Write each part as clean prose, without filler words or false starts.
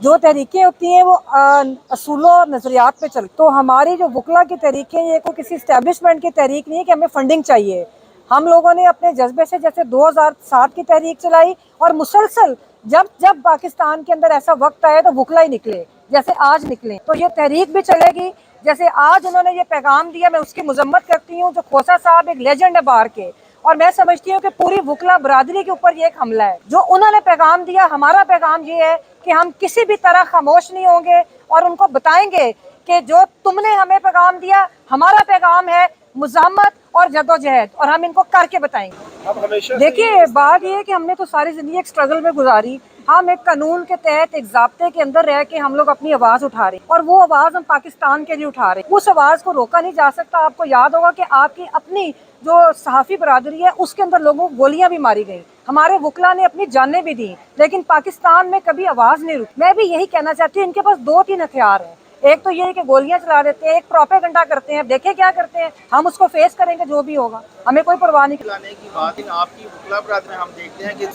जो तहरीकें होती हैं वो असूलों और नज़रियात पे चलती। तो हमारी जो वकला की तहरीकें, ये कोई किसी इस्टेब्लिशमेंट की तहरीक नहीं है कि हमें फंडिंग चाहिए। हम लोगों ने अपने जज्बे से जैसे 2007 की तहरीक चलाई और मुसलसल जब जब पाकिस्तान के अंदर ऐसा वक्त आया तो वकला ही निकले, जैसे आज निकले, तो ये तहरीक भी चलेगी। जैसे आज उन्होंने ये पैगाम दिया, मैं उसकी मजम्मत करती हूँ। जो खोसा साहब एक लेजेंड है बाहर के, और मैं समझती हूँ कि पूरी वकला बरादरी के ऊपर ये एक हमला है। जो उन्होंने पैगाम दिया, हमारा पैगाम ये है कि हम किसी भी तरह खामोश नहीं होंगे और उनको बताएंगे कि जो तुमने हमें पैगाम दिया, हमारा पैगाम है मुजामत और जदोजहद, और हम इनको करके बताएंगे। देखिए, बात ये है कि हमने तो सारी जिंदगी एक स्ट्रगल में गुजारी। हम एक कानून के तहत, एक ज़ाब्ते के अंदर रह के हम लोग अपनी आवाज़ उठा रहे हैं, और वो आवाज़ हम पाकिस्तान के लिए उठा रहे हैं। उस आवाज़ को रोका नहीं जा सकता। आपको याद होगा कि आपकी अपनी जो सहाफ़ी बरादरी है, उसके अंदर लोगों को गोलियां भी मारी गई, हमारे वकला ने अपनी जानें भी दी, लेकिन पाकिस्तान में कभी आवाज़ नहीं रुकी। मैं भी यही कहना चाहती हूँ, इनके पास 2-3 हथियार हैं। एक तो ये है कि गोलियां चला देते हैं, एक प्रोपेगेंडा करते हैं। देखें क्या करते हैं, हम उसको फेस करेंगे, जो भी होगा, हमें कोई परवाह नहीं। लाने की बात आपकी वकला बरादरी में हम देखते हैं कि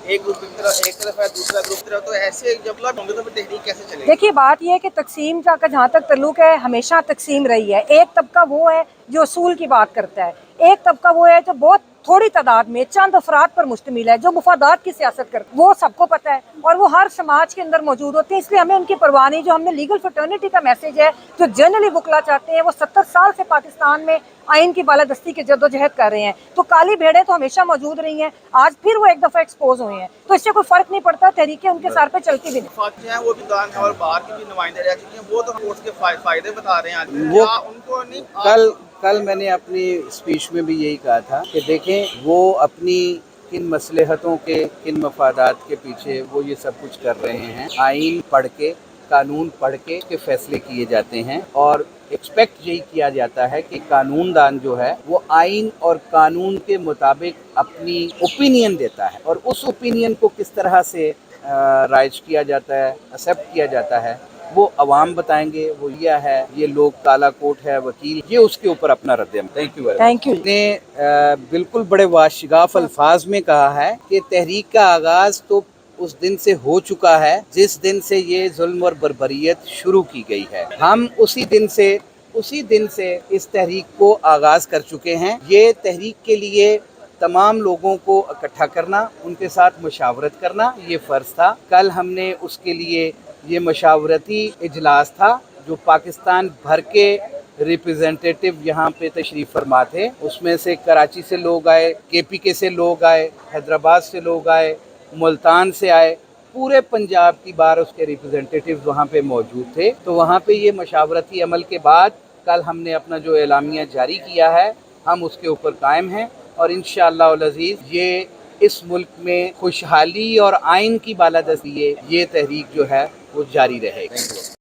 एक ग्रुप एक तरफ है, दूसरा ग्रुप तरफ, तो ऐसे जब लोग होंगे तो फिर तहरीक कैसे चलेगी? देखिए, बात यह है कि तकसीम का जहाँ तक तल्लुक है, हमेशा तकसीम रही है। एक तबका वो है जो असूल की बात करता है, एक तबका वो है जो बहुत थोड़ी तादाद में चंद अफराद पर मुश्तमिल है, जो मुफादात की सियासत करते हैं। वो सबको पता है और वो हर समाज के अंदर मौजूद होते हैं, इसलिए हमें उनकी परवाह नहीं। जो हमने लीगल फ्रेटर्निटी का मैसेज है, जो जनरली वकला चाहते हैं, वो 70 साल से पाकिस्तान में आइन की बालादस्ती की जद्दोजहद कर रहे हैं। तो काली भेड़ें तो हमेशा मौजूद रही हैं, आज फिर वो एक दफ़ा एक्सपोज हुए हैं, तो इससे कोई फर्क नहीं पड़ता। तहरीकें उनके सर पे चलती भी नहीं हैं, वो भी दान है और बाहर के भी नुमाइंदे रह चुके हैं, वो तो उसके फायदे बता रहे हैं। वो उनको नहीं, कल मैंने अपनी स्पीच में भी यही कहा था कि देखें, वो अपनी किन मसलहतों के, किन मफादात के पीछे वो ये सब कुछ कर रहे हैं। आइन पढ़ के, कानून पढ़ के फैसले किए जाते हैं, और एक्सपेक्ट यही किया जाता है कि कानूनदान जो है वो आइन और कानून के मुताबिक अपनी ओपिनियन देता है, और उस ओपिनियन को किस तरह से राइज किया जाता है, एक्सेप्ट किया जाता है, वो अवाम बताएंगे। वो यह है, ये लोग, काला कोट है, वकील, ये उसके ऊपर अपना रद्द। Thank you. Thank you. ने बिल्कुल बड़े वाशिगाफ अल्फाज में कहा है कि तहरीक का आगाज तो उस दिन से हो चुका है जिस दिन से ये जुल्म और बर्बरियत शुरू की गई है। हम उसी दिन से इस तहरीक को आगाज कर चुके हैं। ये तहरीक के लिए तमाम लोगों को इकट्ठा करना, उनके साथ मशावरत करना, ये फ़र्ज़ था। कल हमने उसके लिए ये मशावरती इजलास था, जो पाकिस्तान भर के रिप्रेजेंटेटिव यहाँ पे तशरीफ़ फरमा थे। उसमें से कराची से लोग आए, KPK से लोग आए, हैदराबाद से लोग आए, मुल्तान से आए, पूरे पंजाब की बार उसके रिप्रेजेंटेटिव्स वहाँ पे मौजूद थे। तो वहाँ पे ये मशावरती अमल के बाद कल हमने अपना जो एलामिया जारी किया है, हम उसके ऊपर कायम हैं, और इंशाअल्लाह अल अज़ीज़ ये इस मुल्क में खुशहाली और आइन की बालादस्ती, ये तहरीक जो है वो जारी रहेगी।